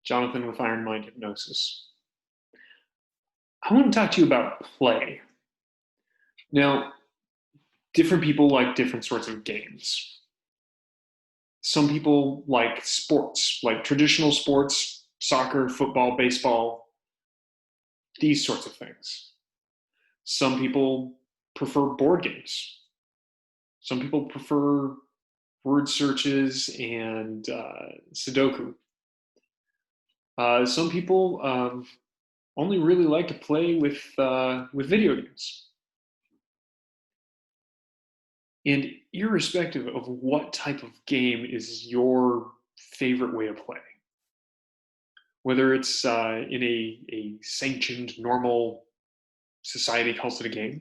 Jonathan with Iron Mind Hypnosis. I want to talk to you about play. Now, different people like different sorts of games. Some people like sports, like traditional sports, soccer, football, baseball, these sorts of things. Some people prefer board games. Some people prefer word searches and Sudoku. Some people only really like to play with video games. And irrespective of what type of game is your favorite way to play, whether it's in a sanctioned, normal society calls it a game,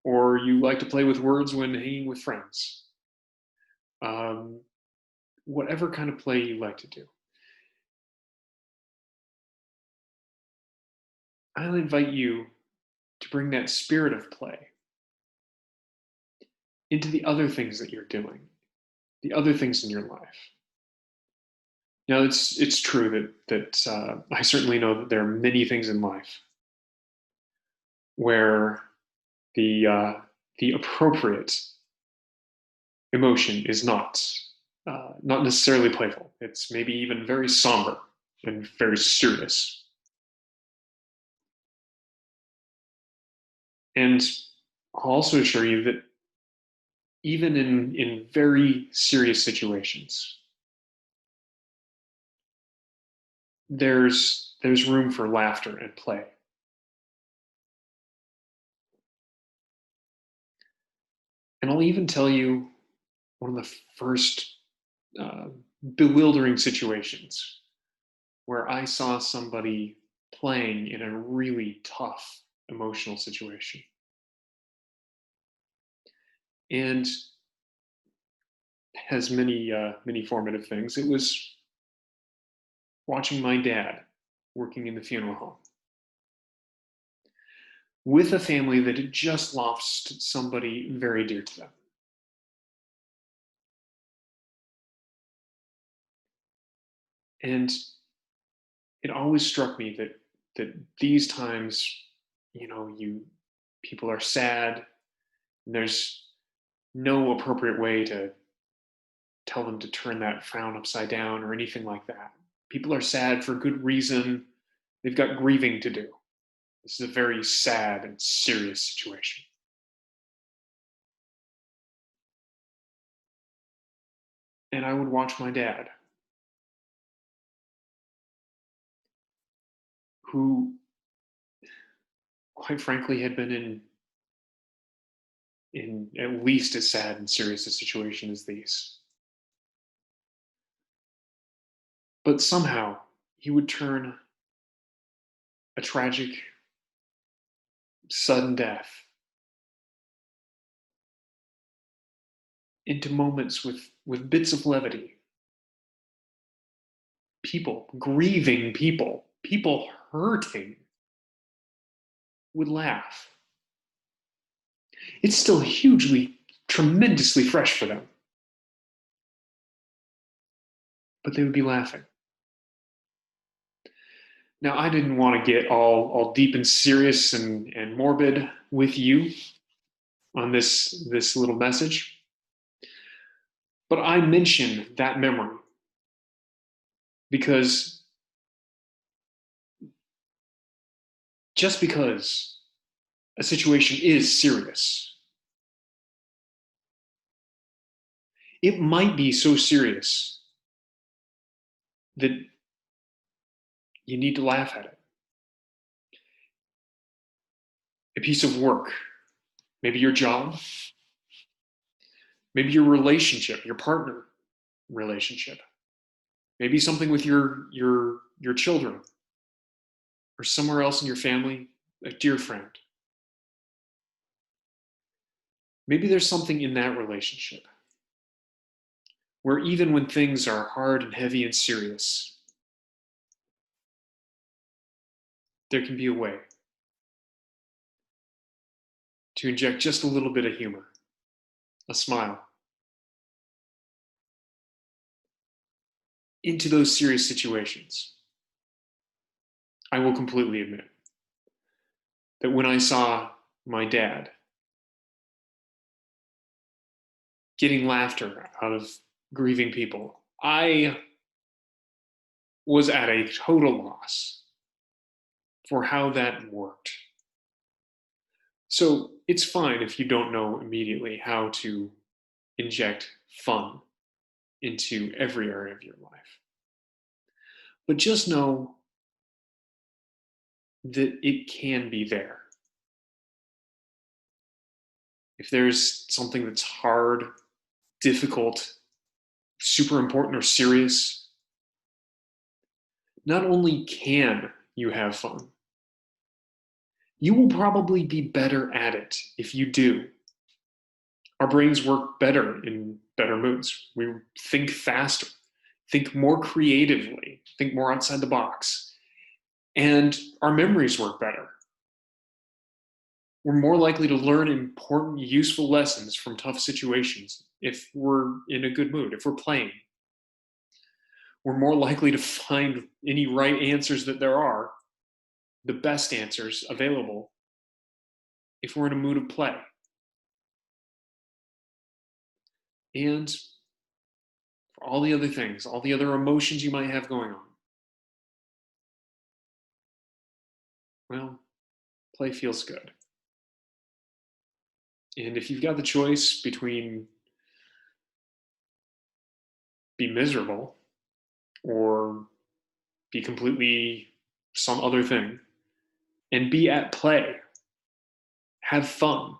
or you like to play with words when hanging with friends, um, whatever kind of play you like to do, I'll invite you to bring that spirit of play into the other things that you're doing, the other things in your life. Now, it's true that I certainly know that there are many things in life where the appropriate emotion is not necessarily playful. It's maybe even very somber and very serious. And I'll also assure you that even in very serious situations, there's room for laughter and play. And I'll even tell you one of the first uh, bewildering situations where I saw somebody playing in a really tough emotional situation. And has many formative things. It was watching my dad working in the funeral home with a family that had just lost somebody very dear to them. And it always struck me that these times, you people are sad, and there's no appropriate way to tell them to turn that frown upside down or anything like that. People are sad for good reason. They've got grieving to do. This is a very sad and serious situation. And I would watch my dad, who, quite frankly, had been in at least as sad and serious a situation as these. But somehow he would turn a tragic, sudden death into moments with bits of levity. People, grieving people hurting, would laugh. It's still hugely, tremendously fresh for them, but they would be laughing. Now, I didn't want to get all deep and serious and morbid with you on this little message, but I mention that memory because just because a situation is serious, it might be so serious that you need to laugh at it. A piece of work, maybe your job, maybe your relationship, your partner relationship, maybe something with your children or somewhere else in your family, a dear friend. Maybe there's something in that relationship where even when things are hard and heavy and serious, there can be a way to inject just a little bit of humor, a smile, into those serious situations. I will completely admit that when I saw my dad getting laughter out of grieving people, I was at a total loss for how that worked. So it's fine if you don't know immediately how to inject fun into every area of your life. But just know that it can be there. If there's something that's hard, difficult, super important, or serious, not only can you have fun, you will probably be better at it if you do. Our brains work better in better moods. We think faster, think more creatively, think more outside the box, and our memories work better. We're more likely to learn important, useful lessons from tough situations if we're in a good mood, if we're playing. We're more likely to find any right answers that there are, the best answers available, if we're in a mood of play. And for all the other things, all the other emotions you might have going on, well, play feels good. And if you've got the choice between be miserable or be completely some other thing and be at play, have fun,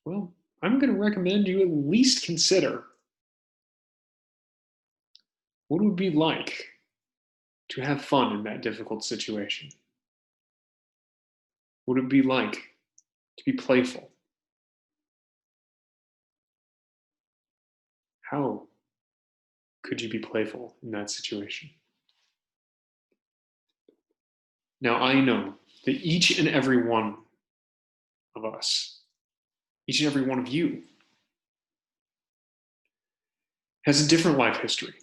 well, I'm going to recommend you at least consider what it would be like to have fun in that difficult situation. What would it be like to be playful? How could you be playful in that situation? Now, I know that each and every one of us, each and every one of you, has a different life history,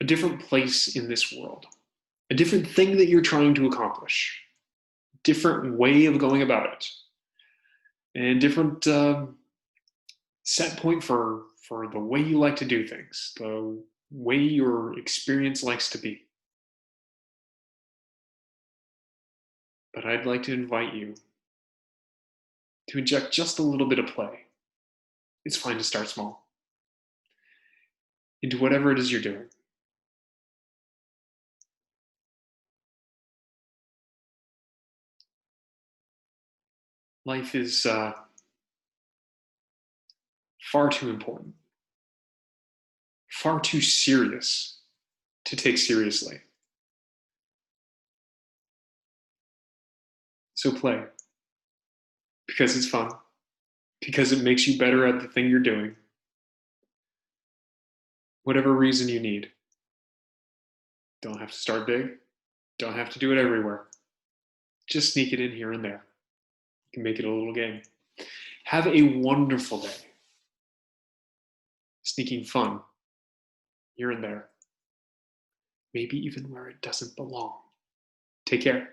a different place in this world, a different thing that you're trying to accomplish, different way of going about it, and different set point for the way you like to do things, the way your experience likes to be. But I'd like to invite you to inject just a little bit of play. It's fine to start small into whatever it is you're doing. Life is far too important, far too serious to take seriously. So play because it's fun, because it makes you better at the thing you're doing. Whatever reason you need. Don't have to start big, don't have to do it everywhere. Just sneak it in here and there. You can make it a little game. Have a wonderful day. Sneaking fun here and there. Maybe even where it doesn't belong. Take care.